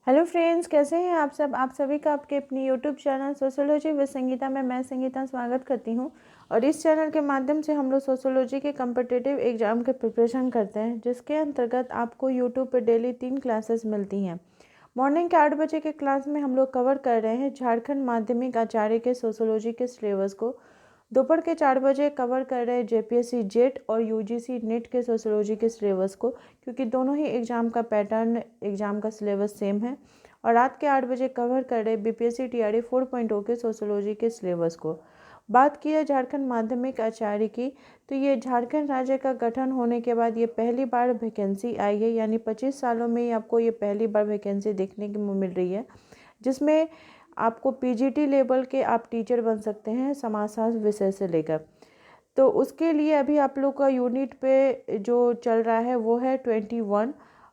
Hello friends, कैसे हैं आप सब। आप सभी का आपके अपनी YouTube channel sociology with Sangeeta में मैं संगीता स्वागत करती हूं। और इस चैनल के माध्यम से हम लोग सोशियोलॉजी के कम्पिटिटिव एग्जाम के प्रिपरेशन करते हैं, जिसके अंतर्गत आपको यूट्यूब पर डेली 3 क्लासेस मिलती हैं। मॉर्निंग के 8 बजे के क्लास में हम लोग कवर कर रहे हैं झारखंड माध्यमिक आचार्य के सोशियोलॉजी के सिलेबस को। दोपहर के 4 बजे कवर कर रहे हैं जेपीएससी जेट और यूजीसी नेट के सोशियोलॉजी के सिलेबस को, क्योंकि दोनों ही एग्ज़ाम का पैटर्न, एग्ज़ाम का सिलेबस सेम है। और रात के 8 बजे कवर कर रहे बीपीएससी टीआरई 4.0 के सोशियोलॉजी के सिलेबस को। बात की है झारखंड माध्यमिक आचार्य की, तो ये झारखंड राज्य का गठन होने के बाद ये पहली बार वैकेंसी आई है, यानी 25 सालों में ही आपको ये पहली बार वैकेंसी देखने को मिल रही है, जिसमें आपको पीजीटी लेवल के आप टीचर बन सकते हैं समाजशास्त्र विषय से लेकर। तो उसके लिए अभी आप लोग का यूनिट पे जो चल रहा है वो है 21,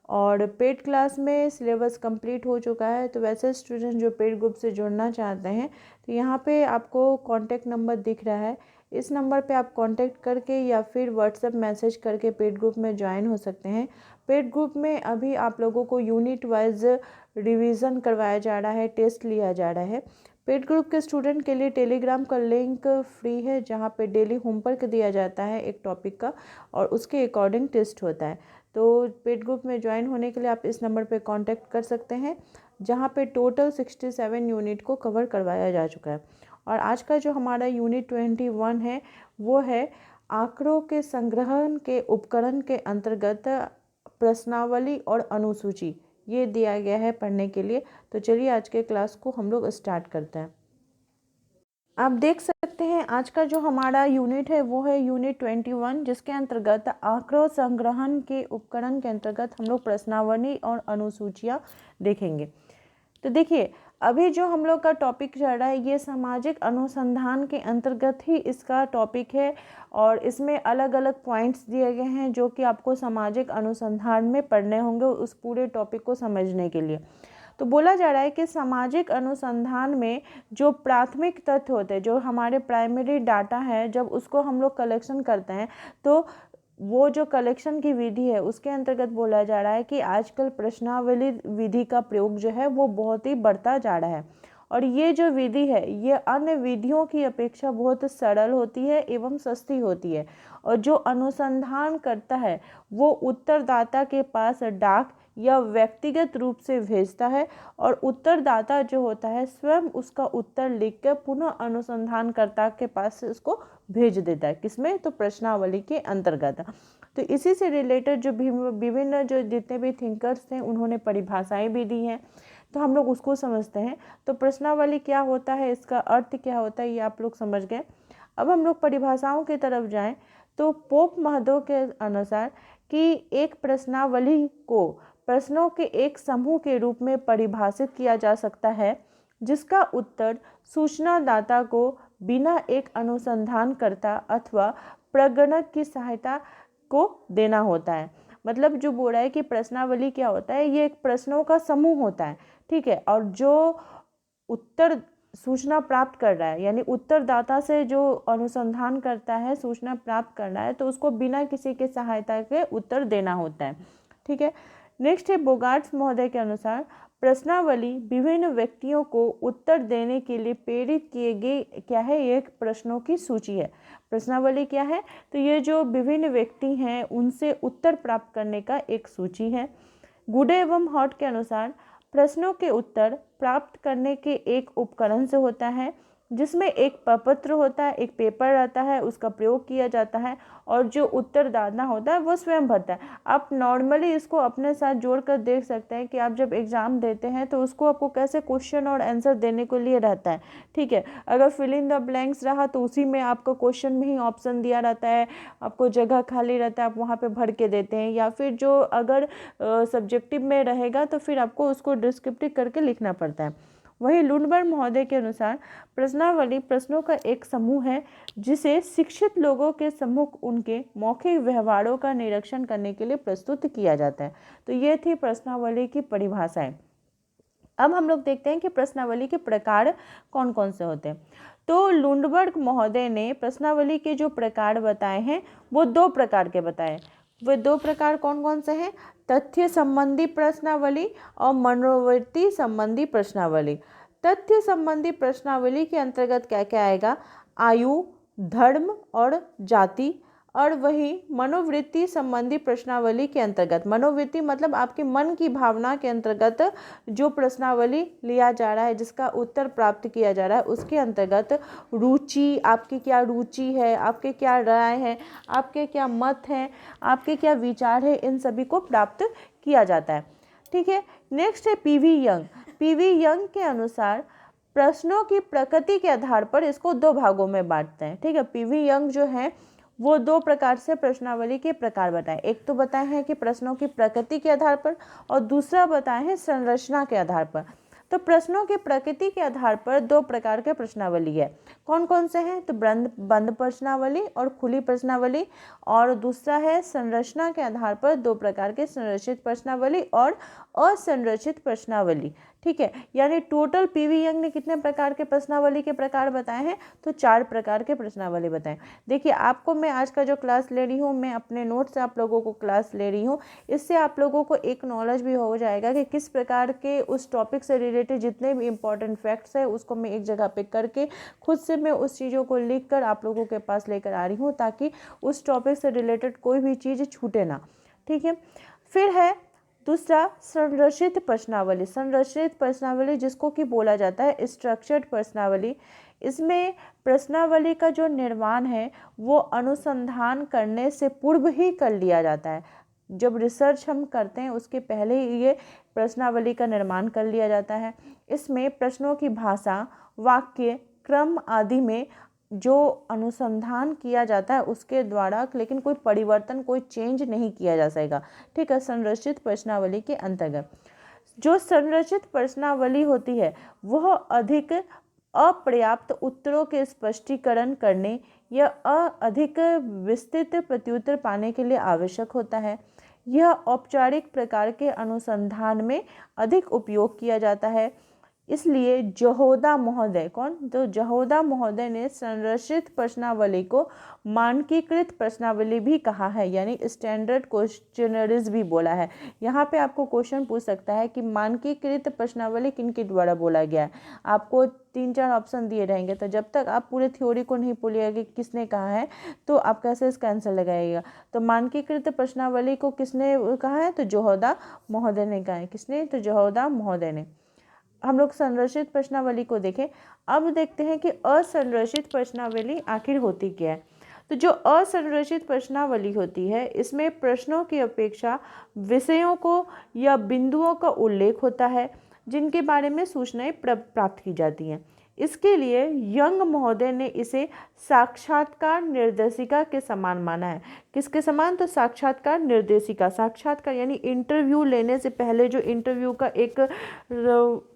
और पेड क्लास में सिलेबस कंप्लीट हो चुका है। तो वैसे स्टूडेंट जो पेड ग्रुप से जुड़ना चाहते हैं तो यहाँ पे आपको कॉन्टैक्ट नंबर दिख रहा है, इस नंबर पे आप कांटेक्ट करके या फिर व्हाट्सएप मैसेज करके पेड ग्रुप में ज्वाइन हो सकते हैं। पेड ग्रुप में अभी आप लोगों को यूनिट वाइज रिवीजन करवाया जा रहा है, टेस्ट लिया जा रहा है। पेड ग्रुप के स्टूडेंट के लिए टेलीग्राम का लिंक फ्री है, जहाँ पे डेली होमवर्क दिया जाता है एक टॉपिक का, और उसके अकॉर्डिंग टेस्ट होता है। तो पेड ग्रुप में ज्वाइन होने के लिए आप इस नंबर पे कांटेक्ट कर सकते हैं, जहाँ पे टोटल 67 यूनिट को कवर करवाया जा चुका है। और आज का जो हमारा यूनिट 21 है वो है आंकड़ों के संग्रहण के उपकरण के अंतर्गत प्रश्नावली और अनुसूची, ये दिया गया है पढ़ने के लिए। तो चलिए आज के क्लास को हम लोग स्टार्ट करते हैं। आप देख सकते हैं आज का जो हमारा यूनिट है वो है यूनिट 21, जिसके अंतर्गत आंकड़ों संग्रहण के उपकरण के अंतर्गत हम लोग प्रश्नावली और अनुसूचियाँ देखेंगे। तो देखिए, अभी जो हम लोग का टॉपिक चल रहा है ये सामाजिक अनुसंधान के अंतर्गत ही इसका टॉपिक है, और इसमें अलग अलग पॉइंट्स दिए गए हैं जो कि आपको सामाजिक अनुसंधान में पढ़ने होंगे उस पूरे टॉपिक को समझने के लिए। तो बोला जा रहा है कि सामाजिक अनुसंधान में जो प्राथमिक तथ्य होते हैं, जो हमारे प्राइमरी डाटा है, जब उसको हम लोग कलेक्शन करते हैं तो वो जो कलेक्शन की विधि है उसके अंतर्गत बोला जा रहा है कि आजकल प्रश्नावली विधि का प्रयोग जो है वो बहुत ही बढ़ता जा रहा है। और ये जो विधि है ये अन्य विधियों की अपेक्षा बहुत सरल होती है एवं सस्ती होती है। और जो अनुसंधान करता है वो उत्तरदाता के पास डाक या व्यक्तिगत रूप से भेजता है, और उत्तरदाता जो होता है स्वयं उसका उत्तर लिखकर पुनः अनुसंधानकर्ता के पास उसको भेज देता है। किसमें? तो प्रश्नावली के अंतर्गत। तो इसी से रिलेटेड जो विभिन्न जो जितने भी थिंकर्स थे उन्होंने परिभाषाएं भी दी हैं, तो हम लोग उसको समझते हैं। तो प्रश्नावली क्या होता है, इसका अर्थ क्या होता है, ये आप लोग समझ गए। अब हम लोग परिभाषाओं की तरफ जाएं तो पोप महतो के अनुसार कि एक प्रश्नावली को प्रश्नों के एक समूह के रूप में परिभाषित किया जा सकता है, जिसका उत्तर सूचनादाता को बिना एक अनुसंधानकर्ता अथवा प्रगणक की सहायता को देना होता है। मतलब जो बोल रहा है कि प्रश्नावली क्या होता है, ये एक प्रश्नों का समूह होता है, ठीक है। और जो उत्तर सूचना प्राप्त कर रहा है, यानी उत्तरदाता से जो अनुसंधान करता है, सूचना प्राप्त कर रहा है, तो उसको बिना किसी के सहायता के उत्तर देना होता है, ठीक है। नेक्स्ट है बोगार्ट्स महोदय के अनुसार प्रश्नावली विभिन्न व्यक्तियों को उत्तर देने के लिए प्रेरित किए गए क्या है, ये एक प्रश्नों की सूची है। प्रश्नावली क्या है? तो ये जो विभिन्न व्यक्ति हैं उनसे उत्तर प्राप्त करने का एक सूची है। गुडे एवं हॉट के अनुसार प्रश्नों के उत्तर प्राप्त करने के एक उपकरण से होता है, जिसमें एक प्रपत्र होता है, एक पेपर रहता है, उसका प्रयोग किया जाता है, और जो उत्तरदाता होता है वो स्वयं भरता है। आप नॉर्मली इसको अपने साथ जोड़कर देख सकते हैं कि आप जब एग्ज़ाम देते हैं तो उसको आपको कैसे क्वेश्चन और आंसर देने के लिए रहता है, ठीक है। अगर फिल इन द ब्लैंक्स रहा तो उसी में आपको क्वेश्चन में ही ऑप्शन दिया रहता है, आपको जगह खाली रहता है, आप वहाँ पर भर के देते हैं। या फिर जो अगर सब्जेक्टिव में रहेगा तो फिर आपको उसको डिस्क्रिप्टिव करके लिखना पड़ता है। वहीं लुंडबर्ग महोदय के अनुसार प्रश्नावली प्रश्नों का एक समूह है, जिसे शिक्षित लोगों के सम्मुख उनके मौखिक व्यवहारों का निरीक्षण करने के लिए प्रस्तुत किया जाता है। तो ये थी प्रश्नावली की परिभाषाएं। अब हम लोग देखते हैं कि प्रश्नावली के प्रकार कौन कौन से होते हैं। तो लुंडबर्ग महोदय ने प्रश्नावली के जो प्रकार बताए हैं वो 2 प्रकार के बताए। वे दो प्रकार कौन कौन से हैं? तथ्य संबंधी प्रश्नावली और मनोवृत्ति संबंधी प्रश्नावली। तथ्य संबंधी प्रश्नावली के अंतर्गत क्या क्या आएगा? आयु, धर्म और जाति। और वही मनोवृत्ति संबंधी प्रश्नावली के अंतर्गत, मनोवृत्ति मतलब आपके मन की भावना के अंतर्गत जो प्रश्नावली लिया जा रहा है, जिसका उत्तर प्राप्त किया जा रहा है, उसके अंतर्गत रुचि, आपकी क्या रुचि है, आपके क्या राय है, आपके क्या मत हैं, आपके क्या विचार है, इन सभी को प्राप्त किया जाता है। ठीक है। नेक्स्ट है पीवी यंग। पीवी यंग के अनुसार प्रश्नों की प्रकृति के आधार पर इसको दो भागों में बांटते हैं। ठीक है। पीवी यंग जो है वो दो प्रकार से प्रश्नावली के प्रकार बताए। एक तो बताए हैं कि प्रश्नों की प्रकृति के आधार पर, और दूसरा बताए हैं संरचना के आधार पर। तो प्रश्नों की प्रकृति के आधार पर दो प्रकार के प्रश्नावली है। कौन कौन से हैं? तो बंद प्रश्नावली और खुली प्रश्नावली। और दूसरा है संरचना के आधार पर दो प्रकार के संरचित प्रश्नावली और असंरचित प्रश्नावली। ठीक है। यानी टोटल पीवी यंग ने कितने प्रकार के प्रश्नावली के प्रकार बताए हैं? तो 4 प्रकार के प्रश्नावली बताएं। देखिए, आपको मैं आज का जो क्लास ले रही हूँ, मैं अपने नोट से आप लोगों को क्लास ले रही हूँ। इससे आप लोगों को एक नॉलेज भी हो जाएगा कि किस प्रकार के उस टॉपिक से रिलेटेड जितने भी इंपॉर्टेंट फैक्ट्स है उसको मैं एक जगह पे करके खुद से मैं उस चीज़ों को लिख कर आप लोगों के पास लेकर आ रही हूँ, ताकि उस टॉपिक से रिलेटेड कोई भी चीज़ छूटे ना। ठीक है। फिर है दूसरा संरचित प्रश्नावली। संरचित प्रश्नावली जिसको कि बोला जाता है स्ट्रक्चर्ड प्रश्नावली। इसमें प्रश्नावली का जो निर्माण है वो अनुसंधान करने से पूर्व ही कर लिया जाता है। जब रिसर्च हम करते हैं उसके पहले ही ये प्रश्नावली का निर्माण कर लिया जाता है। इसमें प्रश्नों की भाषा, वाक्य, क्रम आदि में जो अनुसंधान किया जाता है उसके द्वारा, लेकिन कोई परिवर्तन, कोई चेंज नहीं किया जा सकेगा। ठीक है। संरचित प्रश्नावली के अंतर्गत जो संरचित प्रश्नावली होती है वह अधिक अपर्याप्त उत्तरों के स्पष्टीकरण करने या अधिक विस्तृत प्रत्युत्तर पाने के लिए आवश्यक होता है। यह औपचारिक प्रकार के अनुसंधान में अधिक उपयोग किया जाता है। इसलिए जहोदा महोदय, कौन? तो जहोदा महोदय ने संरचित प्रश्नावली को मानकीकृत प्रश्नावली भी कहा है, यानी स्टैंडर्ड क्वेश्चनरीज भी बोला है। यहाँ पे आपको क्वेश्चन पूछ सकता है कि मानकीकृत प्रश्नावली किनके द्वारा बोला गया है। आपको 3-4 ऑप्शन दिए रहेंगे, तो जब तक आप पूरे थ्योरी को नहीं बोलिएगा कि किसने कहा है, तो आप कैसे इसका आंसर लगाइएगा। तो मानकीकृत प्रश्नावली को किसने कहा है? तो जहोदा महोदय ने कहा है। किसने? तो जहोदा महोदय ने। हम लोग संरचित प्रश्नावली को देखें। अब देखते हैं कि असंरचित प्रश्नावली आखिर होती क्या है। तो जो असंरचित प्रश्नावली होती है इसमें प्रश्नों की अपेक्षा विषयों को या बिंदुओं का उल्लेख होता है जिनके बारे में सूचनाएं प्राप्त की जाती हैं। इसके लिए यंग महोदय ने इसे साक्षात्कार निर्देशिका के समान माना है। किसके समान? तो साक्षात्कार निर्देशिका। साक्षात्कार यानी इंटरव्यू लेने से पहले जो इंटरव्यू का एक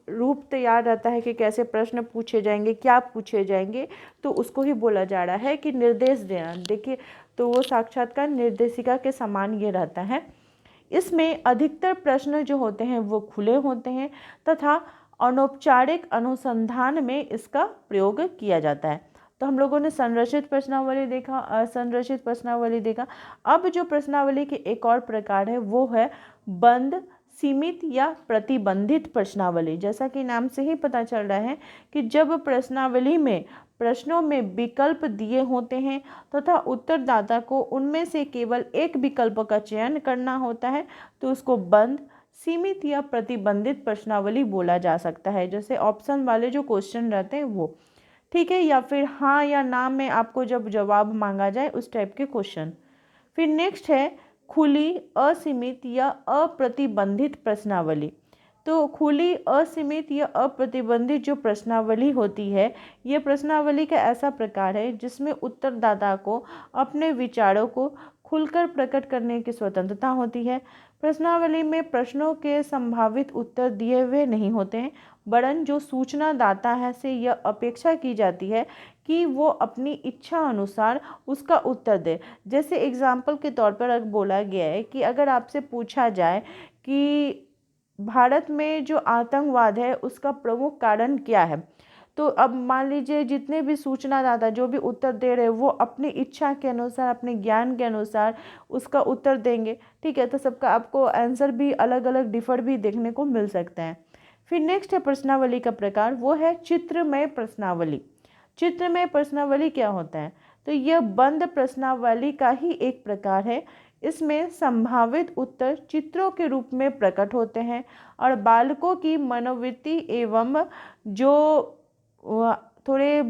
रूप तैयार रहता है कि कैसे प्रश्न पूछे जाएंगे, क्या पूछे जाएंगे, तो उसको ही बोला जा रहा है कि निर्देश देना। देखिए, तो वो साक्षात्कार निर्देशिका के समान ये रहता है। इसमें अधिकतर प्रश्न जो होते हैं वो खुले होते हैं तथा अनौपचारिक अनुसंधान में इसका प्रयोग किया जाता है। तो हम लोगों ने संरचित प्रश्नावली देखा, असंरचित प्रश्नावली देखा। अब जो प्रश्नावली के एक और प्रकार है वो है बंद, सीमित या प्रतिबंधित प्रश्नावली। जैसा कि नाम से ही पता चल रहा है कि जब प्रश्नावली में प्रश्नों में विकल्प दिए होते हैं तथा उत्तरदाता को उनमें से केवल एक विकल्प का चयन करना होता है, तो उसको बंद, सीमित या प्रतिबंधित प्रश्नावली बोला जा सकता है। जैसे ऑप्शन वाले जो क्वेश्चन रहते हैं वो। ठीक है। या फिर हाँ या ना में आपको जब जवाब मांगा जाए उस टाइप के क्वेश्चन। फिर नेक्स्ट है खुली, असीमित या अप्रतिबंधित प्रश्नावली। तो खुली, असीमित या अप्रतिबंधित जो प्रश्नावली होती है, ये प्रश्नावली का ऐसा प्रकार है जिसमें उत्तरदाता को अपने विचारों को खुलकर प्रकट करने की स्वतंत्रता होती है। प्रश्नावली में प्रश्नों के संभावित उत्तर दिए हुए नहीं होते हैं, वरन जो सूचना दाता है से यह अपेक्षा की जाती है कि वो अपनी इच्छा अनुसार उसका उत्तर दे। जैसे एग्जाम्पल के तौर पर बोला गया है कि अगर आपसे पूछा जाए कि भारत में जो आतंकवाद है उसका प्रमुख कारण क्या है, तो अब मान लीजिए जितने भी सूचनादाता जो भी उत्तर दे रहे हैं वो अपनी इच्छा के अनुसार, अपने ज्ञान के अनुसार उसका उत्तर देंगे, ठीक है। तो सबका आपको आंसर भी अलग अलग डिफर भी देखने को मिल सकता है। फिर नेक्स्ट है प्रश्नावली का प्रकार, वो है चित्रमय प्रश्नावली। चित्रमय प्रश्नावली क्या होता है? तो यह बंद प्रश्नावली का ही एक प्रकार है। इसमें संभावित उत्तर चित्रों के रूप में प्रकट होते हैं और बालकों की मनोवृत्ति एवं जो थोड़े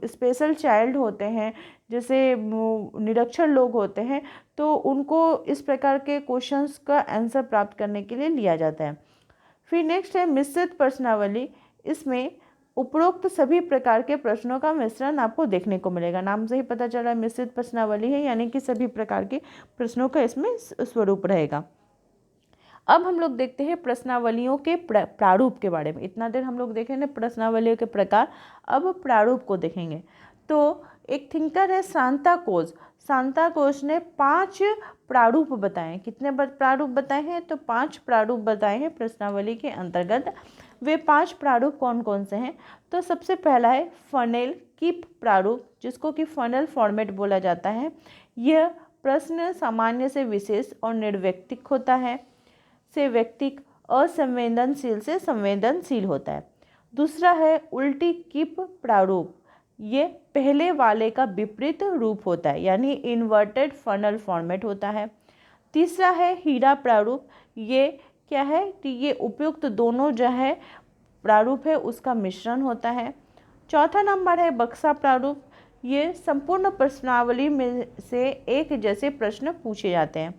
स्पेशल चाइल्ड होते हैं, जैसे निरक्षर लोग होते हैं, तो उनको इस प्रकार के क्वेश्चंस का आंसर प्राप्त करने के लिए लिया जाता है। फिर नेक्स्ट है मिश्रित प्रश्नावली। इसमें उपरोक्त सभी प्रकार के प्रश्नों का मिश्रण आपको देखने को मिलेगा। नाम से ही पता चला मिश्रित प्रश्नावली है, यानी कि सभी प्रकार के प्रश्नों का इसमें स्वरूप रहेगा। अब हम लोग देखते हैं प्रश्नावलियों के प्रारूप के बारे में। इतना देर हम लोग देखेंगे प्रश्नावलियों के प्रकार, अब प्रारूप को देखेंगे। तो एक थिंकर है सांताक्रूज। सांताक्रूज ने 5 प्रारूप बताए। कितने प्रारूप बताए हैं? तो 5 प्रारूप बताए हैं प्रश्नावली के अंतर्गत। वे 5 प्रारूप कौन कौन से हैं? तो सबसे पहला है फनेल कीप प्रारूप, जिसको कि फनल फॉर्मेट बोला जाता है। यह प्रश्न सामान्य से विशेष और निर्व्यक्तिक होता है, से व्यक्तिक, असंवेदनशील से संवेदनशील होता है। दूसरा है उल्टी कीप प्रारूप। ये पहले वाले का विपरीत रूप होता है, यानी इन्वर्टेड फनल फॉर्मेट होता है। तीसरा है हीरा प्रारूप। ये क्या है कि ये उपयुक्त दोनों जो है प्रारूप है उसका मिश्रण होता है। चौथा नंबर है बक्सा प्रारूप। ये संपूर्ण प्रश्नावली में से एक जैसे प्रश्न पूछे जाते हैं।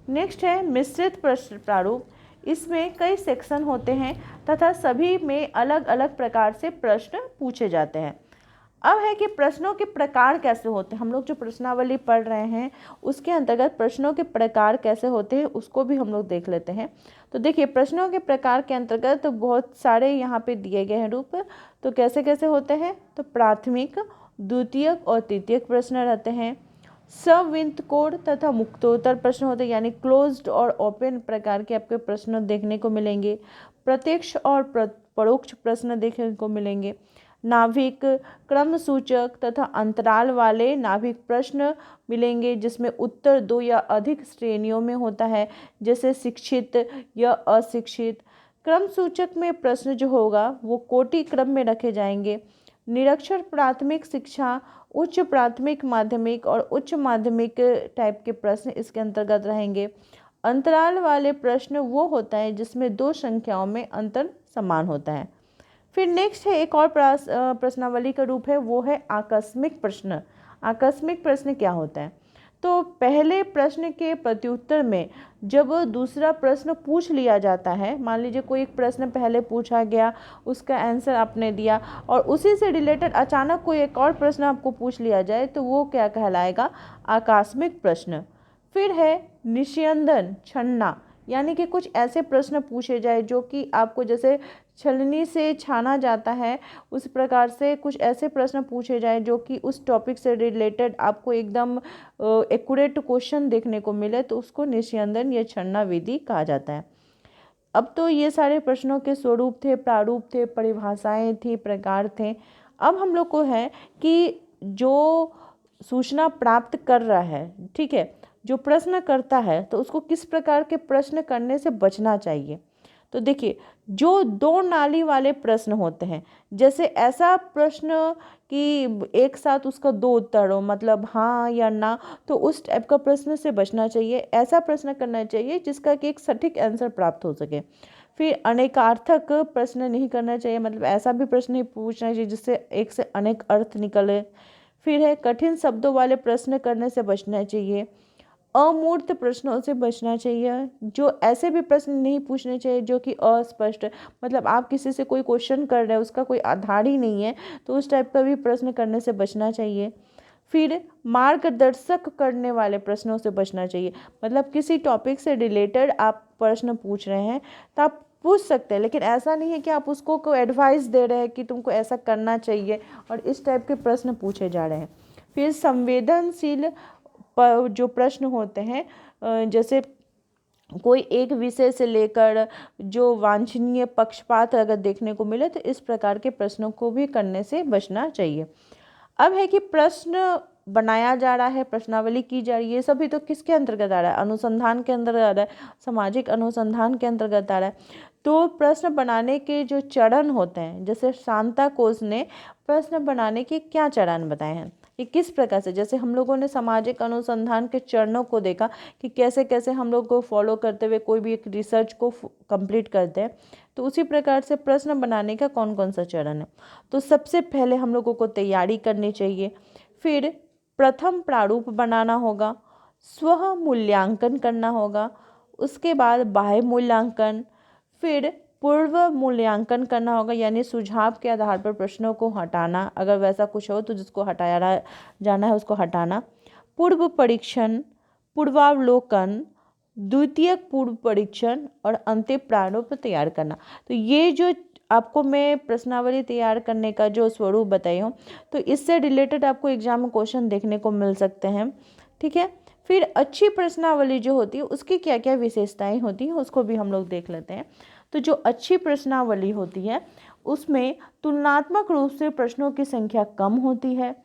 नेक्स्ट है मिश्रित प्रश्न प्रारूप। इसमें कई सेक्शन होते हैं तथा सभी में अलग अलग प्रकार से प्रश्न पूछे जाते हैं। अब है कि प्रश्नों के प्रकार कैसे होते हैं। हम लोग जो प्रश्नावली पढ़ रहे हैं उसके अंतर्गत प्रश्नों के प्रकार कैसे होते हैं उसको भी हम लोग देख लेते हैं। तो देखिए प्रश्नों के प्रकार के अंतर्गत तो बहुत सारे यहाँ पे दिए गए हैं रूप। तो कैसे कैसे होते हैं? तो प्राथमिक, द्वितीयक और तृतीयक प्रश्न रहते हैं। सविंत कोड तथा मुक्तोत्तर प्रश्न होते हैं, यानी क्लोज्ड और ओपन प्रकार के आपके प्रश्न देखने को मिलेंगे। प्रत्यक्ष और परोक्ष प्रश्न देखने को मिलेंगे। नाभिक, क्रम सूचक तथा अंतराल वाले नाभिक प्रश्न मिलेंगे, जिसमें उत्तर 2 या अधिक श्रेणियों में होता है, जैसे शिक्षित या अशिक्षित। क्रम सूचक में प्रश्न जो होगा वो कोटि क्रम में रखे जाएंगे। निरक्षर प्राथमिक शिक्षा, उच्च प्राथमिक माध्यमिक और उच्च माध्यमिक टाइप के प्रश्न इसके अंतर्गत रहेंगे। अंतराल वाले प्रश्न वो होता है जिसमें 2 संख्याओं में अंतर समान होता है। फिर नेक्स्ट है एक और प्रश्नावली का रूप है, वो है आकस्मिक प्रश्न। आकस्मिक प्रश्न क्या होता है? तो पहले प्रश्न के प्रत्युत्तर में जब दूसरा प्रश्न पूछ लिया जाता है, मान लीजिए कोई एक प्रश्न पहले पूछा गया, उसका आंसर आपने दिया और उसी से रिलेटेड अचानक कोई एक और प्रश्न आपको पूछ लिया जाए तो वो क्या कहलाएगा? आकस्मिक प्रश्न। फिर है निस्यंदन छन्ना, यानी कि कुछ ऐसे प्रश्न पूछे जाए जो कि आपको जैसे छलनी से छाना जाता है उस प्रकार से कुछ ऐसे प्रश्न पूछे जाए जो कि उस टॉपिक से रिलेटेड आपको एकदम एक्यूरेट क्वेश्चन देखने को मिले, तो उसको निस्यंदन या छन्ना विधि कहा जाता है। अब तो ये सारे प्रश्नों के स्वरूप थे, प्रारूप थे, परिभाषाएं थी, प्रकार थे। अब हम लोग को है कि जो सूचना प्राप्त कर रहा है, ठीक है, जो प्रश्न करता है तो उसको किस प्रकार के प्रश्न करने से बचना चाहिए। तो देखिए जो 2 नाली वाले प्रश्न होते हैं, जैसे ऐसा प्रश्न कि एक साथ उसका 2 उत्तर हो, मतलब हाँ या ना, तो उस टाइप का प्रश्न से बचना चाहिए। ऐसा प्रश्न करना चाहिए जिसका कि एक सटीक आंसर प्राप्त हो सके। फिर अनेकार्थक प्रश्न नहीं करना चाहिए, मतलब ऐसा भी प्रश्न नहीं पूछना चाहिए जिससे एक से अनेक अर्थ निकले। फिर है कठिन शब्दों वाले प्रश्न करने से बचना चाहिए। अमूर्त प्रश्नों से बचना चाहिए। जो ऐसे भी प्रश्न नहीं पूछने चाहिए जो कि अस्पष्ट, मतलब आप किसी से कोई क्वेश्चन कर रहे हैं उसका कोई आधार ही नहीं है, तो उस टाइप का भी प्रश्न करने से बचना चाहिए। फिर मार्गदर्शक करने वाले प्रश्नों से बचना चाहिए, मतलब किसी टॉपिक से रिलेटेड आप प्रश्न पूछ रहे हैं तो आप पूछ सकते हैं, लेकिन ऐसा नहीं है कि आप उसको कोई एडवाइस दे रहे हैं कि तुमको ऐसा करना चाहिए, और इस टाइप के प्रश्न पूछे जा रहे हैं। फिर संवेदनशील जो प्रश्न होते हैं, जैसे कोई एक विषय से लेकर जो वांछनीय पक्षपात अगर देखने को मिले तो इस प्रकार के प्रश्नों को भी करने से बचना चाहिए। अब है कि प्रश्न बनाया जा रहा है, प्रश्नावली की जा रही है, ये सभी तो किसके अंतर्गत आ रहा है? अनुसंधान के अंतर्गत आ रहा है, सामाजिक अनुसंधान के अंतर्गत आ रहा है। तो प्रश्न बनाने के जो चरण होते हैं, जैसे सांताक्रूज ने प्रश्न बनाने के क्या चरण बताए हैं, ये किस प्रकार से, जैसे हम लोगों ने सामाजिक अनुसंधान के चरणों को देखा कि कैसे कैसे हम लोग को फॉलो करते हुए कोई भी एक रिसर्च को कंप्लीट करते हैं, तो उसी प्रकार से प्रश्न बनाने का कौन कौन सा चरण है। तो सबसे पहले हम लोगों को तैयारी करनी चाहिए, फिर प्रथम प्रारूप बनाना होगा, स्व मूल्यांकन करना होगा, उसके बाद बाह्य मूल्यांकन, फिर पूर्व मूल्यांकन करना होगा, यानी सुझाव के आधार पर प्रश्नों को हटाना, अगर वैसा कुछ हो तो जिसको हटाया जाना है उसको हटाना, पूर्व परीक्षण, पूर्वावलोकन, द्वितीय पूर्व परीक्षण और अंतिम प्रारूप तैयार करना। तो ये जो आपको मैं प्रश्नावली तैयार करने का जो स्वरूप बताई हूँ, तो इससे रिलेटेड आपको एग्जाम में क्वेश्चन देखने को मिल सकते हैं, ठीक है। फिर अच्छी प्रश्नावली जो होती है उसकी क्या क्या विशेषताएं होती हैं उसको भी हम लोग देख लेते हैं। तो जो अच्छी प्रश्नावली होती है उसमें तुलनात्मक रूप से प्रश्नों की संख्या कम होती है,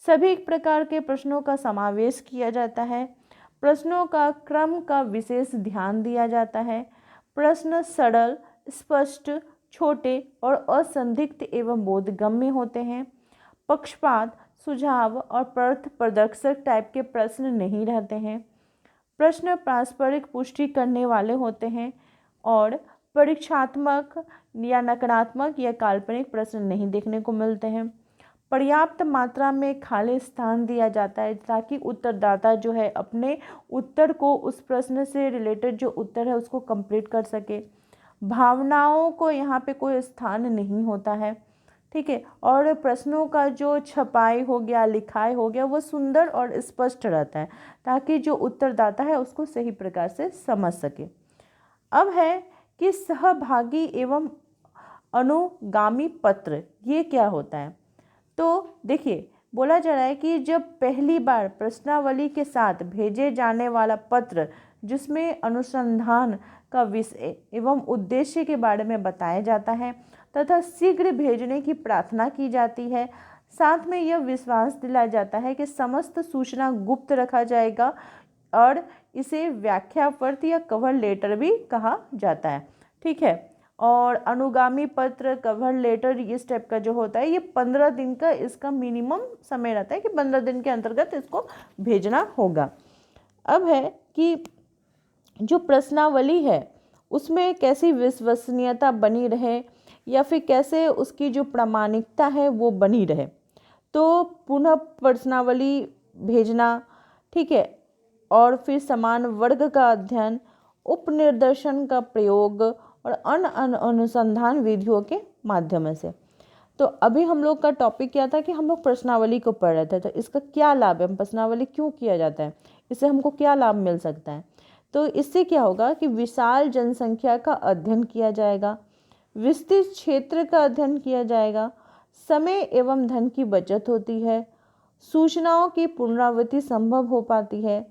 सभी प्रकार के प्रश्नों का समावेश किया जाता है, प्रश्नों का क्रम का विशेष ध्यान दिया जाता है, प्रश्न सरल, स्पष्ट, छोटे और असंदिग्ध एवं बोधगम्य होते हैं, पक्षपात, सुझाव और पर्थ प्रदर्शक टाइप के प्रश्न नहीं रहते हैं, प्रश्न पारस्परिक पुष्टि करने वाले होते हैं और परीक्षात्मक या नकारात्मक या काल्पनिक प्रश्न नहीं देखने को मिलते हैं। पर्याप्त मात्रा में खाली स्थान दिया जाता है ताकि उत्तरदाता जो है अपने उत्तर को उस प्रश्न से रिलेटेड जो उत्तर है उसको कंप्लीट कर सके। भावनाओं को यहाँ पे कोई स्थान नहीं होता है, ठीक है। और प्रश्नों का जो छपाई हो गया, लिखाई हो गया, वो सुंदर और स्पष्ट रहता है ताकि जो उत्तरदाता है उसको सही प्रकार से समझ सके। अब है कि सहभागी एवं अनुगामी पत्र, ये क्या होता है? तो देखिए, बोला जा रहा है कि जब पहली बार प्रश्नावली के साथ भेजे जाने वाला पत्र जिसमें अनुसंधान का विषय एवं उद्देश्य के बारे में बताया जाता है तथा शीघ्र भेजने की प्रार्थना की जाती है, साथ में यह विश्वास दिलाया जाता है कि समस्त सूचना गुप्त रखा जाएगा और इसे व्याख्या पत्र या कवर लेटर भी कहा जाता है, ठीक है। और अनुगामी पत्र, कवर लेटर, इस टाइप का जो होता है ये 15 दिन का इसका मिनिमम समय रहता है कि 15 दिन के अंतर्गत इसको भेजना होगा। अब है कि जो प्रश्नावली है उसमें कैसी विश्वसनीयता बनी रहे या फिर कैसे उसकी जो प्रामाणिकता है वो बनी रहे, तो पुनः प्रश्नावली भेजना, ठीक है। और फिर समान वर्ग का अध्ययन, उपनिर्देशन का प्रयोग और अन्य अनुसंधान विधियों के माध्यम से। तो अभी हम लोग का टॉपिक क्या था कि हम लोग प्रश्नावली को पढ़ रहे थे, तो इसका क्या लाभ है, प्रश्नावली क्यों किया जाता है, इससे हमको क्या लाभ मिल सकता है। तो इससे क्या होगा कि विशाल जनसंख्या का अध्ययन किया जाएगा, विस्तृत क्षेत्र का अध्ययन किया जाएगा, समय एवं धन की बचत होती है, सूचनाओं की पुनरावृत्ति संभव हो पाती है,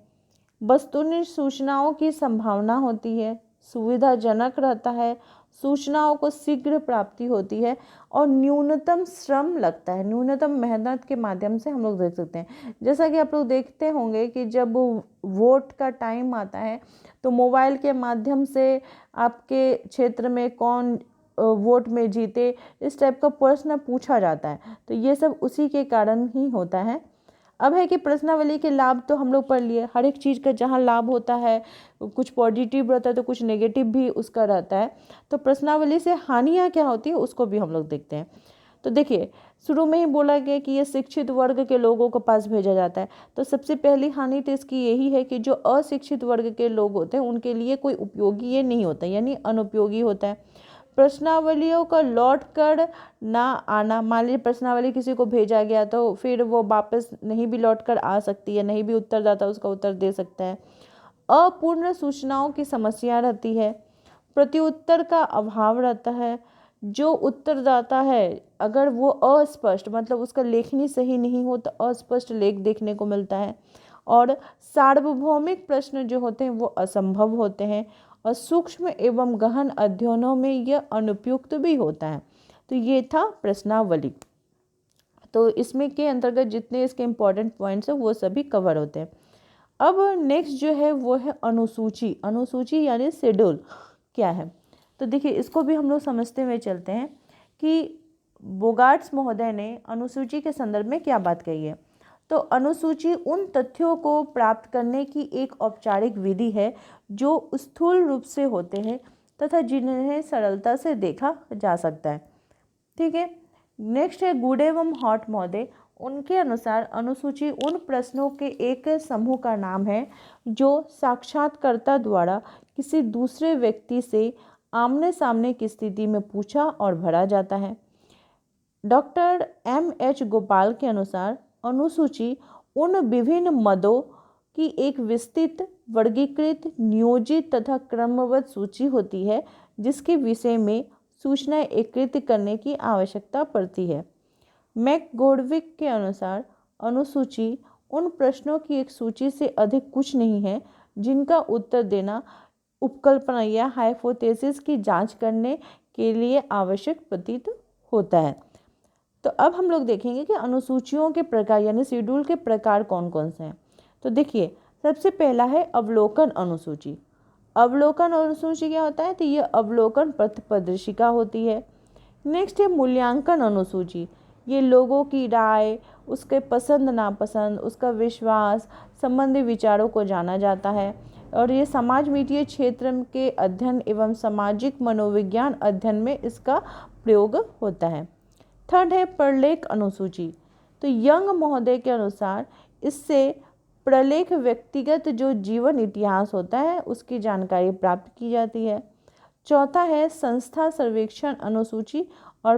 वस्तुनिष्ठ सूचनाओं की संभावना होती है, सुविधाजनक रहता है, सूचनाओं को शीघ्र प्राप्ति होती है और न्यूनतम श्रम लगता है, न्यूनतम मेहनत के माध्यम से हम लोग देख सकते हैं। जैसा कि आप लोग देखते होंगे कि जब वोट का टाइम आता है तो मोबाइल के माध्यम से आपके क्षेत्र में कौन वोट में जीते, इस टाइप का प्रश्न पूछा जाता है, तो ये सब उसी के कारण ही होता है। अब है कि प्रश्नावली के लाभ तो हम लोग पढ़ लिए, हर एक चीज़ का जहाँ लाभ होता है कुछ पॉजिटिव रहता है तो कुछ नेगेटिव भी उसका रहता है। तो प्रश्नावली से हानियाँ क्या होती है उसको भी हम लोग देखते हैं। तो देखिए, शुरू में ही बोला गया कि ये शिक्षित वर्ग के लोगों के पास भेजा जाता है, तो सबसे पहली हानि तो इसकी यही है कि जो अशिक्षित वर्ग के लोग होते हैं उनके लिए कोई उपयोगी ये नहीं होता, यानी अनुपयोगी होता है। प्रश्नावलियों का लौट कर ना आना, मान लीजिए प्रश्नावली किसी को भेजा गया तो फिर वो वापस नहीं भी लौट कर आ सकती है, नहीं भी उत्तरदाता उसका उत्तर दे सकता है। अपूर्ण सूचनाओं की समस्या रहती है, प्रत्युत्तर का अभाव रहता है, जो उत्तरदाता है अगर वो अस्पष्ट, मतलब उसका लेखनी सही नहीं हो तो अस्पष्ट लेख देखने को मिलता है, और सार्वभौमिक प्रश्न जो होते हैं वो असंभव होते हैं, और सूक्ष्म एवं गहन अध्ययनों में यह अनुपयुक्त भी होता है। तो ये था प्रश्नावली। तो इसमें के अंतर्गत जितने इसके इम्पॉर्टेंट पॉइंट्स हैं वो सभी कवर होते हैं। अब नेक्स्ट जो है वो है अनुसूची। अनुसूची यानी शेड्यूल क्या है, तो देखिए इसको भी हम लोग समझते हुए चलते हैं कि बोगार्ट्स महोदय ने अनुसूची के संदर्भ में क्या बात कही है। तो अनुसूची उन तथ्यों को प्राप्त करने की एक औपचारिक विधि है जो स्थूल रूप से होते हैं तथा जिन्हें सरलता से देखा जा सकता है। ठीक है। नेक्स्ट है गुड एवं हॉट महोदय। उनके अनुसार अनुसूची उन प्रश्नों के एक समूह का नाम है जो साक्षात्कारकर्ता द्वारा किसी दूसरे व्यक्ति से आमने सामने की स्थिति में पूछा और भरा जाता है। Doctor M.H. गोपाल के अनुसार अनुसूची उन विभिन्न मदों की एक विस्तृत, वर्गीकृत, नियोजित तथा क्रमबद्ध सूची होती है जिसके विषय में सूचनाएं एकत्रित करने की आवश्यकता पड़ती है। मैकगोडविक के अनुसार अनुसूची उन प्रश्नों की एक सूची से अधिक कुछ नहीं है जिनका उत्तर देना उपकल्पना या हाइपोथेसिस की जांच करने के लिए आवश्यक प्रतीत होता है। तो अब हम लोग देखेंगे कि अनुसूचियों के प्रकार यानी शेड्यूल के प्रकार कौन कौन से हैं। तो देखिए सबसे पहला है अवलोकन अनुसूची। अवलोकन अनुसूची क्या होता है, तो ये अवलोकन पत्रदर्शिका होती है। नेक्स्ट है मूल्यांकन अनुसूची। ये लोगों की राय, उसके पसंद नापसंद, उसका विश्वास संबंधी विचारों को जाना जाता है, और ये समाज मीडिया क्षेत्र के अध्ययन एवं सामाजिक मनोविज्ञान अध्ययन में इसका प्रयोग होता है। थर्ड है प्रलेख अनुसूची। तो यंग महोदय के अनुसार इससे प्रलेख व्यक्तिगत जो जीवन इतिहास होता है उसकी जानकारी प्राप्त की जाती है। चौथा है संस्था सर्वेक्षण अनुसूची, और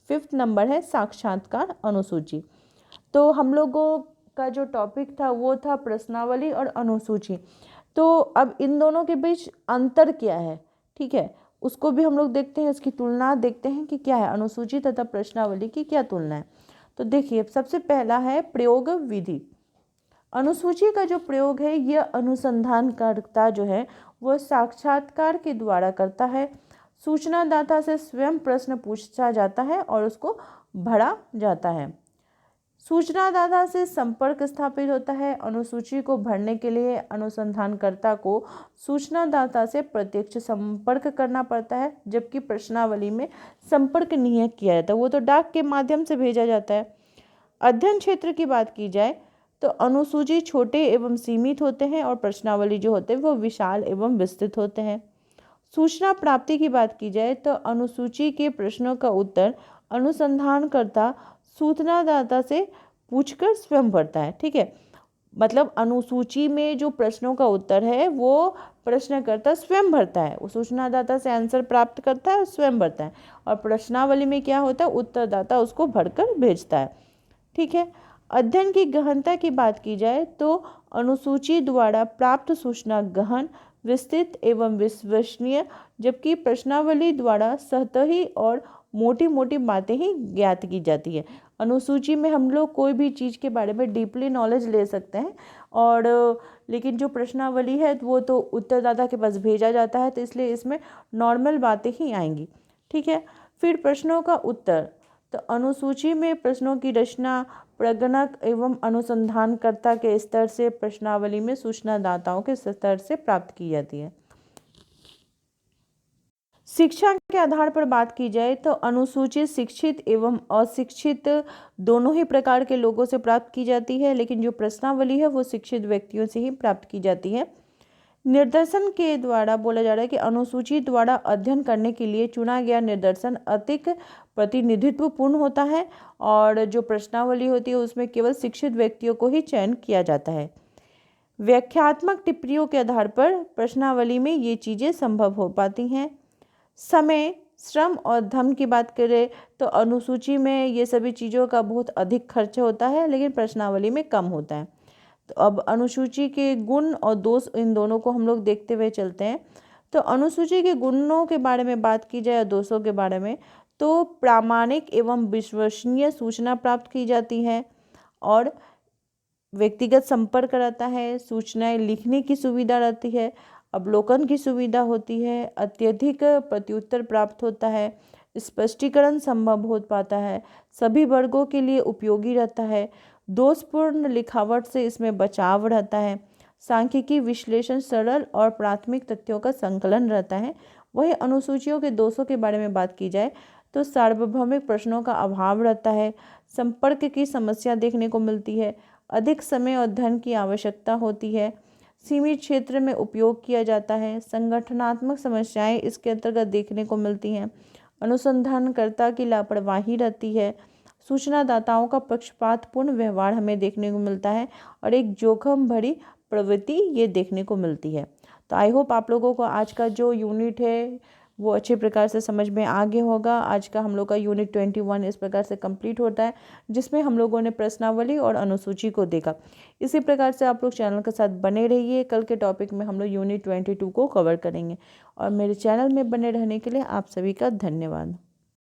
फिफ्थ नंबर है साक्षात्कार अनुसूची। तो हम लोगों का जो टॉपिक था वो था प्रश्नावली और अनुसूची। तो अब इन दोनों के बीच अंतर क्या है, ठीक है, उसको भी हम लोग देखते हैं, उसकी तुलना देखते हैं कि क्या है अनुसूची तथा प्रश्नावली की क्या तुलना है। तो देखिए सबसे पहला है प्रयोग विधि। अनुसूची का जो प्रयोग है यह अनुसंधानकर्ता जो है वह साक्षात्कार के द्वारा करता है। सूचनादाता से स्वयं प्रश्न पूछा जाता है और उसको भरा जाता है। सूचनादाता से संपर्क स्थापित होता है। अनुसूची को भरने के लिए अनुसंधानकर्ता को सूचनादाता से प्रत्यक्ष संपर्क करना पड़ता है, जबकि प्रश्नावली में संपर्क नहीं किया जाता, वो तो डाक के माध्यम से भेजा जाता है। अध्ययन क्षेत्र की बात की जाए तो अनुसूची छोटे एवं सीमित होते हैं और प्रश्नावली जो होते हैं वो विशाल एवं विस्तृत होते हैं। सूचना प्राप्ति की बात की जाए तो अनुसूची के प्रश्नों का उत्तर अनुसंधानकर्ता सूचनादाता से पूछकर स्वयं भरता है। ठीक है, मतलब अनुसूची में जो प्रश्नों का उत्तर है वो प्रश्नकर्ता स्वयं भरता है, वो सूचनादाता से आंसर प्राप्त करता है और स्वयं भरता है, और प्रश्नावली में क्या होता है उत्तरदाता उसको भरकर भेजता है। ठीक है। अध्ययन की गहनता की बात की जाए तो अनुसूची द्वारा प्राप्त सूचना गहन, विस्तृत एवं विश्वसनीय, जबकि प्रश्नावली द्वारा सतही और मोटी मोटी बातें ही ज्ञात की जाती है। अनुसूची में हम लोग कोई भी चीज़ के बारे में डीपली नॉलेज ले सकते हैं, और लेकिन जो प्रश्नावली है वो तो उत्तरदाता के पास भेजा जाता है, तो इसलिए इसमें नॉर्मल बातें ही आएंगी। ठीक है। फिर प्रश्नों का उत्तर, तो अनुसूची में प्रश्नों की रचना प्रगणक एवं अनुसंधानकर्ता के स्तर से, प्रश्नावली में सूचनादाताओं के स्तर से प्राप्त की जाती है। शिक्षा के आधार पर बात की जाए तो अनुसूची शिक्षित एवं अशिक्षित दोनों ही प्रकार के लोगों से प्राप्त की जाती है, लेकिन जो प्रश्नावली है वो शिक्षित व्यक्तियों से ही प्राप्त की जाती है। निर्देशन के द्वारा बोला जा रहा है कि अनुसूची द्वारा अध्ययन करने के लिए चुना गया निर्देशन अधिक प्रतिनिधित्वपूर्ण होता है, और जो प्रश्नावली होती है उसमें केवल शिक्षित व्यक्तियों को ही चयन किया जाता है। व्याख्यात्मक टिप्पणियों के आधार पर प्रश्नावली में ये चीज़ें संभव हो पाती हैं। समय, श्रम और धन की बात करें तो अनुसूची में ये सभी चीज़ों का बहुत अधिक खर्च होता है, लेकिन प्रश्नावली में कम होता है। तो अब अनुसूची के गुण और दोष इन दोनों को हम लोग देखते हुए चलते हैं। तो अनुसूची के गुणों के बारे में बात की जाए, दोषों के बारे में, तो प्रामाणिक एवं विश्वसनीय सूचना प्राप्त की जाती है, और व्यक्तिगत संपर्क रहता है, सूचनाएं लिखने की सुविधा रहती है, अवलोकन की सुविधा होती है, अत्यधिक प्रत्युत्तर प्राप्त होता है, स्पष्टीकरण संभव हो पाता है, सभी वर्गों के लिए उपयोगी रहता है, दोषपूर्ण लिखावट से इसमें बचाव रहता है, सांख्यिकी विश्लेषण सरल और प्राथमिक तथ्यों का संकलन रहता है। वही अनुसूचियों के दोषों के बारे में बात की जाए तो सार्वभौमिक प्रश्नों का अभाव रहता है, संपर्क की समस्या देखने को मिलती है, अधिक समय और धन की आवश्यकता होती है, सीमित क्षेत्र में उपयोग किया जाता है, संगठनात्मक समस्याएं इसके अंतर्गत देखने को मिलती हैं, अनुसंधानकर्ता की लापरवाही रहती है, सूचनादाताओं का पक्षपातपूर्ण व्यवहार हमें देखने को मिलता है और एक जोखिम भरी प्रवृत्ति ये देखने को मिलती है। तो आई होप आप लोगों को आज का जो यूनिट है वो अच्छे प्रकार से समझ में आ गया होगा। आज का हम लोग का यूनिट 21 इस प्रकार से कंप्लीट होता है, जिसमें हम लोगों ने प्रश्नावली और अनुसूची को देखा। इसी प्रकार से आप लोग चैनल के साथ बने रहिए। कल के टॉपिक में हम लोग यूनिट 22 को कवर करेंगे और मेरे चैनल में बने रहने के लिए आप सभी का धन्यवाद।